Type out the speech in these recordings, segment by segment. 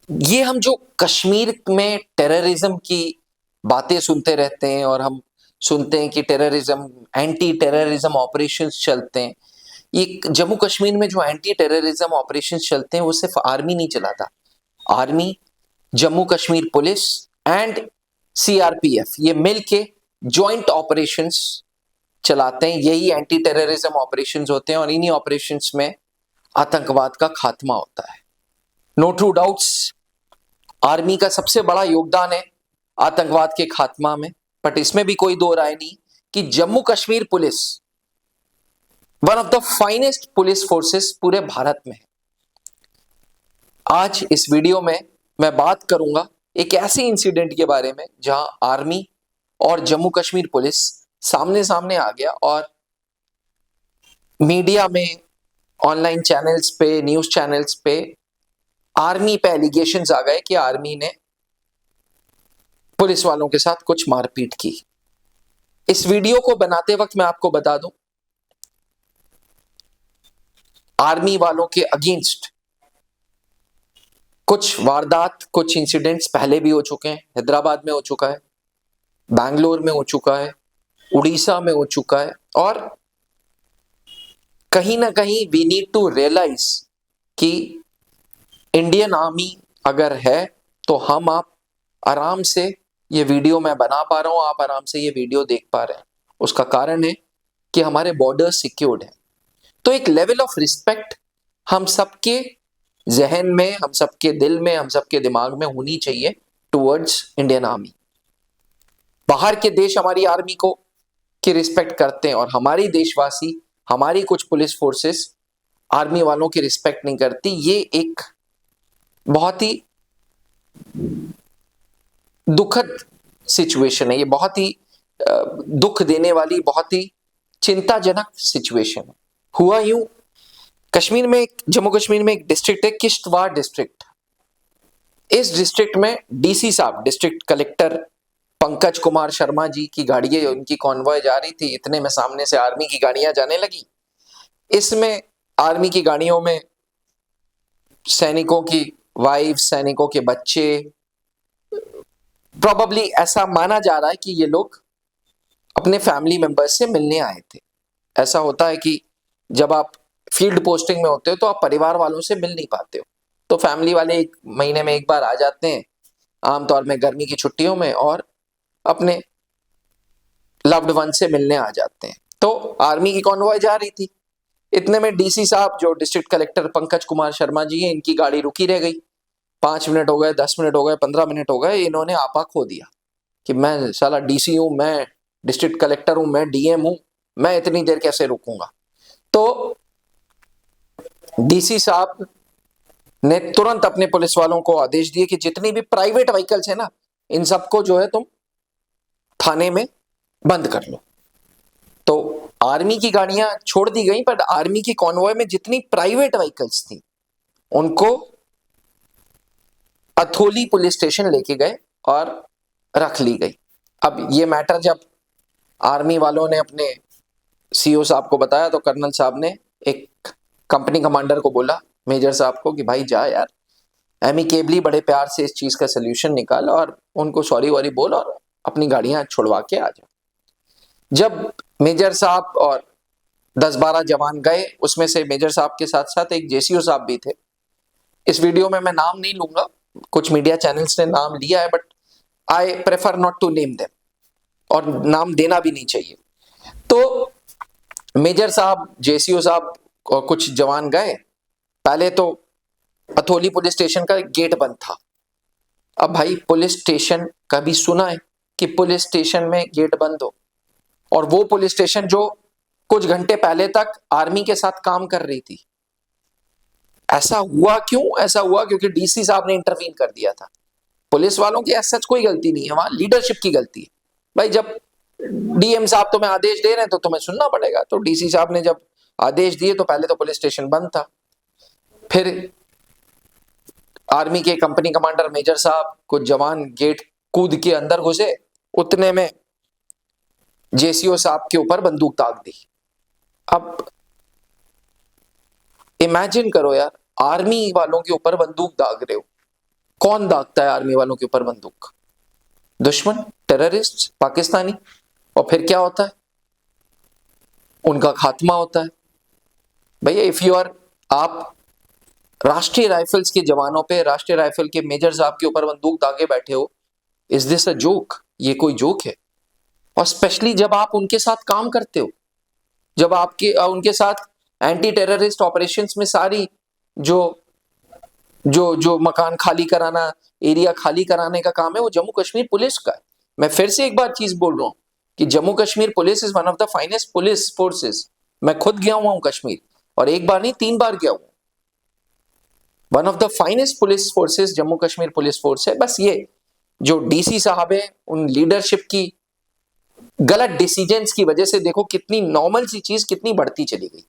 ये हम जो कश्मीर में टेररिज्म की बातें सुनते रहते हैं और हम सुनते हैं कि टेररिज्म एंटी टेररिज्म ऑपरेशंस चलते हैं। ये जम्मू कश्मीर में जो एंटी टेररिज्म ऑपरेशंस चलते हैं वो सिर्फ आर्मी नहीं चलाता। Army, Jammu Kashmir police and CRPF ये मिलके जॉइंट ऑपरेशंस चलाते हैं। यही एंटी टेररिज्म ऑपरेशंस होते हैं और इन्हीं ऑपरेशंस में आतंकवाद का खात्मा होता है। नो ट्रू डाउट्स, आर्मी का सबसे बड़ा योगदान है आतंकवाद के खात्मा में, बट इसमें भी कोई दो राय नहीं कि Jammu Kashmir police one of the finest police forces पूरे भारत में है। आज इस वीडियो में मैं बात करूंगा एक ऐसे इंसिडेंट के बारे में जहां आर्मी और जम्मू कश्मीर पुलिस सामने सामने आ गया और मीडिया में, ऑनलाइन चैनल्स पे, न्यूज चैनल्स पे आर्मी पे एलिगेशंस आ गए कि आर्मी ने पुलिस वालों के साथ कुछ मारपीट की। इस वीडियो को बनाते वक्त मैं आपको बता दूं, आर्मी वालों के अगेंस्ट कुछ वारदात, कुछ इंसिडेंट्स पहले भी हो चुके हैं। हैदराबाद में हो चुका है, बैंगलोर में हो चुका है, उड़ीसा में हो चुका है और कहीं ना कहीं वी नीड टू रियलाइज कि इंडियन आर्मी अगर है तो हम आप आराम से ये वीडियो मैं बना पा रहा हूं, आप आराम से ये वीडियो देख पा रहे हैं। उसका कारण है कि हमारे बॉर्डर सिक्योर्ड है। तो एक लेवल ऑफ रिस्पेक्ट हम सबके जहन में, हम सबके दिल में, हम सबके दिमाग में होनी चाहिए टुवर्ड्स इंडियन आर्मी। बाहर के देश हमारी आर्मी को की रिस्पेक्ट करते हैं और हमारी देशवासी, हमारी कुछ पुलिस फोर्सेस आर्मी वालों की रिस्पेक्ट नहीं करती। ये एक बहुत ही दुखद सिचुएशन है, ये बहुत ही दुख देने वाली, बहुत ही चिंताजनक सिचुएशन है। हुआ यूं, कश्मीर में, जम्मू कश्मीर में एक डिस्ट्रिक्ट है किश्तवाड़ डिस्ट्रिक्ट। इस डिस्ट्रिक्ट में डीसी साहब, डिस्ट्रिक्ट कलेक्टर पंकज कुमार शर्मा जी की गाड़ी, उनकी कॉन्वॉय जा रही थी, इतने में सामने से आर्मी की गाड़ियां जाने लगी। इसमें आर्मी की गाड़ियों में सैनिकों की वाइफ, सैनिकों के बच्चे, प्रोबेबली ऐसा माना जा रहा है कि ये लोग अपने फैमिली मेंबर्स से मिलने आए थे। ऐसा होता है कि जब आप फील्ड पोस्टिंग में होते हो तो आप परिवार वालों से मिल नहीं पाते हो, तो फैमिली वाले एक महीने में एक बार आ जाते हैं, आमतौर में गर्मी की छुट्टियों में, और अपने लव्ड वन से मिलने आ जाते हैं। तो आर्मी की कॉन्वॉय जा रही थी, इतने में डीसी साहब, जो डिस्ट्रिक्ट कलेक्टर पंकज कुमार शर्मा जी हैं, इनकी गाड़ी रुकी रह गई। 5 मिनट हो गए, 10 मिनट हो गए, 15 मिनट हो गए, इन्होंने आपा खो दिया कि मैं साला डीसी हूं, मैं डिस्ट्रिक्ट कलेक्टर हूं, मैं डीएम हूं, मैं इतनी देर कैसे रुकूंगा। तो डीसी साहब ने तुरंत अपने पुलिस वालों को आदेश दिए कि जितनी भी प्राइवेट व्हीकल्स है ना, इन सबको जो है तुम थाने में बंद कर लो। तो आर्मी की गाड़ियां छोड़ दी गई, पर आर्मी की कॉन्वॉय में जितनी प्राइवेट व्हीकल्स थी उनको अथोली पुलिस स्टेशन लेके गए और रख ली गई। अब ये मैटर जब आर्मी वालों ने अपने सीओ साहब को बताया तो कर्नल साहब ने एक कंपनी कमांडर को बोला, मेजर साहब को, कि भाई जा यार, एमिकेबली बड़े प्यार से इस चीज का सोल्यूशन निकाल और उनको सॉरी वॉरी बोल और अपनी गाड़ियां छुड़वा के आ जा। जब मेजर साहब और 10-12 जवान गए, उसमें से मेजर साहब के साथ साथ एक जेसीओ साहब भी थे। इस वीडियो में मैं नाम नहीं लूंगा, कुछ मीडिया चैनल्स ने नाम लिया है, but I prefer not to name them, और नाम देना भी नहीं चाहिए। तो मेजर साहब, जेसीओ साहब और कुछ जवान गए। पहले तो अथोली पुलिस स्टेशन का गेट बंद था। अब भाई, पुलिस स्टेशन कभी सुना है कि पुलिस स्टेशन में गेट बंद हो? और वो पुलिस स्टेशन जो कुछ घंटे पहले तक आर्मी के साथ काम कर रही थी। ऐसा हुआ क्यों? ऐसा हुआ क्योंकि डीसी साहब ने इंटरवीन कर दिया था। पुलिस वालों की ऐसा कोई गलती नहीं है, वहां लीडरशिप की गलती है। भाई, जब डीएम साहब तुम्हें आदेश दे रहे हैं तो तुम्हें सुनना पड़ेगा। तो डीसी साहब ने जब आदेश दिए तो पहले तो पुलिस स्टेशन बंद था, फिर आर्मी के कंपनी कमांडर मेजर साहब, कुछ जवान गेट कूद के अंदर घुसे, उतने में जेसीओ साहब के ऊपर बंदूक दाग दी। अब इमेजिन करो यार, आर्मी वालों के ऊपर बंदूक दाग रहे हो, कौन दागता है आर्मी वालों के ऊपर बंदूक? दुश्मन, टेररिस्ट, पाकिस्तानी। और फिर क्या होता है? उनका खात्मा होता है। भैया इफ यू आर, आप राष्ट्रीय राइफल्स के जवानों पे, राष्ट्रीय राइफल के मेजर साहब के ऊपर बंदूक दागे बैठे हो, इज दिस अ जोक? ये कोई जोक है? और स्पेशली जब आप उनके साथ काम करते हो, जब आपके उनके साथ एंटी टेररिस्ट ऑपरेशंस में सारी जो जो जो मकान खाली कराना, एरिया खाली कराने का काम है, वो जम्मू कश्मीर पुलिस का है। मैं फिर से एक बार चीज बोल रहा हूं कि Jammu Kashmir police is one of the finest police forces. मैं खुद गया हुआ हूं कश्मीर, और एक बार नहीं 3 बार गया हूं। One of the finest police forces Jammu Kashmir police force है। बस ये जो डीसी साहब है, उन लीडरशिप की गलत डिसीजंस की वजह से देखो कितनी नॉर्मल सी चीज कितनी बढ़ती चली गई।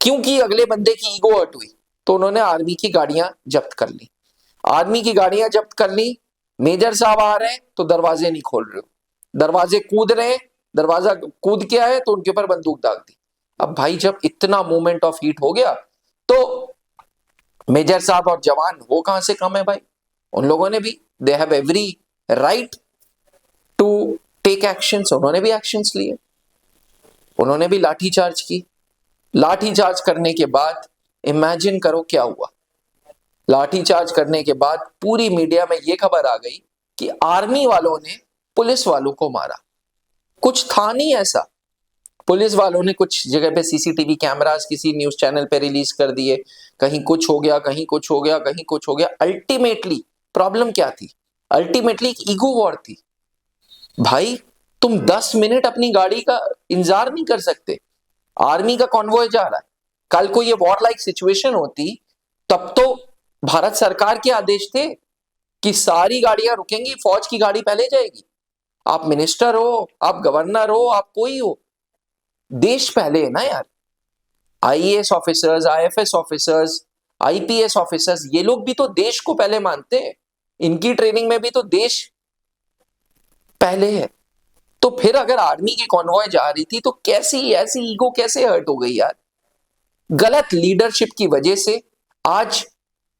क्योंकि अगले बंदे की ईगो हर्ट हुई तो उन्होंने आर्मी की गाड़ियां जब्त कर ली। आर्मी की गाड़ियां जब्त कर ली, मेजर साहब आ रहे हैं तो दरवाजे नहीं खोल रहे हो, दरवाजे कूद रहे हैं, दरवाजा कूद के आए तो उनके ऊपर बंदूक दाग दी। अब भाई जब इतना मूवमेंट ऑफ हीट हो गया तो मेजर साहब और जवान वो कहां से कम है भाई? उन लोगों ने भी, they have every right to take actions, उन्होंने भी एक्शंस लिए, उन्होंने भी लाठीचार्ज की। लाठीचार्ज करने के बाद इमेजिन करो क्या हुआ। लाठीचार्ज करने के बाद पूरी मीडिया में यह खबर आ गई कि आर्मी वालों ने पुलिस वालों को मारा। कुछ था नहीं ऐसा। पुलिस वालों ने कुछ जगह पे सीसीटीवी कैमरास किसी न्यूज चैनल पे रिलीज कर दिए, कहीं कुछ हो गया, कहीं कुछ हो गया, कहीं कुछ हो गया। अल्टीमेटली प्रॉब्लम क्या थी? अल्टीमेटली एक ईगो वॉर थी। भाई तुम 10 मिनट अपनी गाड़ी का इंतजार नहीं कर सकते, आर्मी का कॉन्वॉय जा रहा है। कल को ये वॉर लाइक सिचुएशन होती तब तो भारत सरकार के आदेश थे कि सारी गाड़ियां रुकेंगी, फौज की गाड़ी पहले जाएगी। आप मिनिस्टर हो, आप गवर्नर हो, आप कोई हो, देश पहले है ना यार। IAS officers, IFS officers, IPS officers, ये लोग भी तो देश को पहले मानते हैं। इनकी ट्रेनिंग में भी तो देश पहले है। तो फिर अगर आर्मी की कॉन्वॉय जा रही थी तो कैसी ऐसी ईगो कैसे हर्ट हो गई यार? गलत लीडरशिप की वजह से आज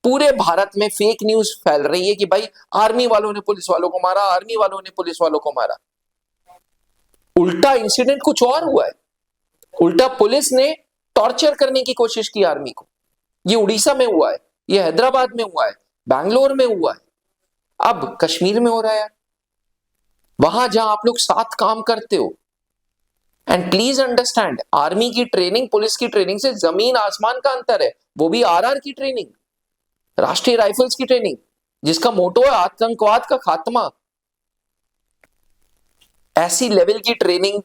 पूरे भारत में फेक न्यूज फैल रही है कि भाई आर्मी वालों ने पुलिस वालों को मारा, आर्मी वालों ने पुलिस वालों को मारा। उल्टा इंसिडेंट कुछ और हुआ है। उल्टा पुलिस ने टॉर्चर करने की कोशिश की आर्मी को। ये उड़ीसा में हुआ है, ये हैदराबाद में हुआ है, बैंगलोर में हुआ है, अब कश्मीर में हो रहा है। वहां जहां आप लोग साथ काम करते हो, एंड प्लीज अंडरस्टैंड, आर्मी की ट्रेनिंग पुलिस की ट्रेनिंग से जमीन आसमान का अंतर है। वो भी आरआर की ट्रेनिंग, राष्ट्रीय राइफल्स की ट्रेनिंग, जिसका मोटो है आतंकवाद का खात्मा। ऐसी लेवल की ट्रेनिंग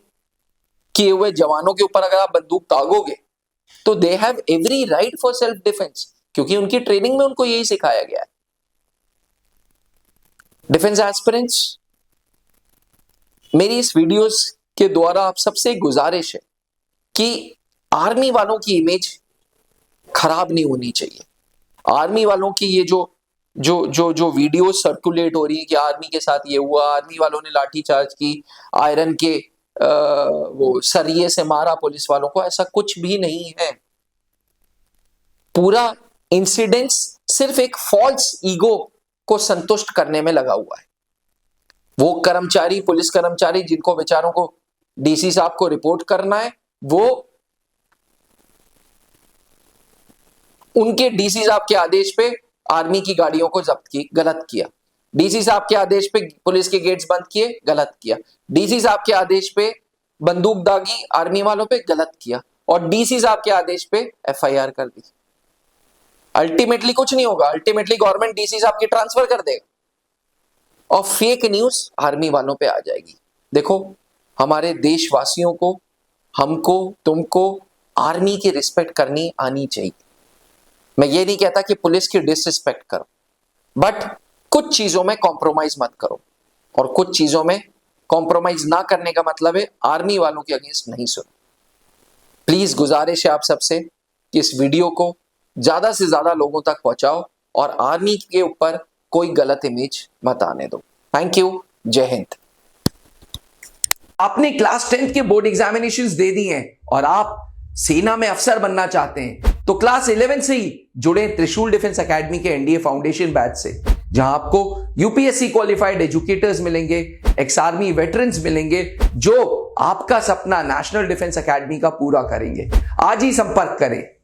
किए हुए जवानों के ऊपर अगर आप बंदूक दागोगे तो दे have every right for self defence, क्योंकि उनकी ट्रेनिंग में उनको यही सिखाया गया है। डिफेंस एस्पिरेंट्स, मेरी इस वीडियोस के द्वारा आप सबसे गुजारिश है कि आर्मी वालों की इमेज खराब नहीं होनी चाहिए। आर्मी वालों की ये जो जो जो जो वीडियो सर्कुलेट हो रही है कि आर्मी के साथ ये हुआ, आर्मी वालों ने लाठीचार्ज की, आयरन के वो सरिये से मारा पुलिस वालों को, ऐसा कुछ भी नहीं है। पूरा इंसिडेंस सिर्फ एक फॉल्स ईगो को संतुष्ट करने में लगा हुआ है। वो कर्मचारी, पुलिस कर्मचारी जिनको बेचारों को डीसी साहब को रिपोर्ट करना है, वो उनके डीसी साहब के आदेश पे आर्मी की गाड़ियों को जब्त की, गलत किया। डीसी साहब के आदेश पे पुलिस के गेट्स बंद किए, गलत किया। डीसी साहब के आदेश पे बंदूक दागी आर्मी वालों पे, गलत किया। और डीसी साहब के आदेश पे एफआईआर कर दी। अल्टीमेटली कुछ नहीं होगा, अल्टीमेटली गवर्नमेंट डीसी साहब की ट्रांसफर कर देगा और फेक न्यूज आर्मी वालों पे आ जाएगी। देखो, हमारे देशवासियों को, हमको, तुमको आर्मी की रिस्पेक्ट करनी आनी चाहिए। मैं ये नहीं कहता कि पुलिस की डिसरिस्पेक्ट करो, बट कुछ चीजों में कॉम्प्रोमाइज मत करो। और कुछ चीजों में कॉम्प्रोमाइज ना करने का मतलब है आर्मी वालों के अगेंस्ट नहीं सुनो। प्लीज गुजारिश है आप सबसे कि इस वीडियो को ज्यादा से ज्यादा लोगों तक पहुंचाओ और आर्मी के ऊपर कोई गलत इमेज मत आने दो। थैंक यू, जय हिंद। आपने क्लास 10th के बोर्ड एग्जामिनेशंस दे दिए हैं और आप सेना में अफसर बनना चाहते हैं तो क्लास 11 से ही जुड़े त्रिशूल डिफेंस एकेडमी के एनडीए फाउंडेशन बैच से। जहां आपको यूपीएससी क्वालिफाइड एजुकेटर्स मिलेंगे, एक्स आर्मी वेटरन्स मिलेंगे, जो आपका सपना नेशनल डिफेंस एकेडमी का पूरा करेंगे। आज ही संपर्क करें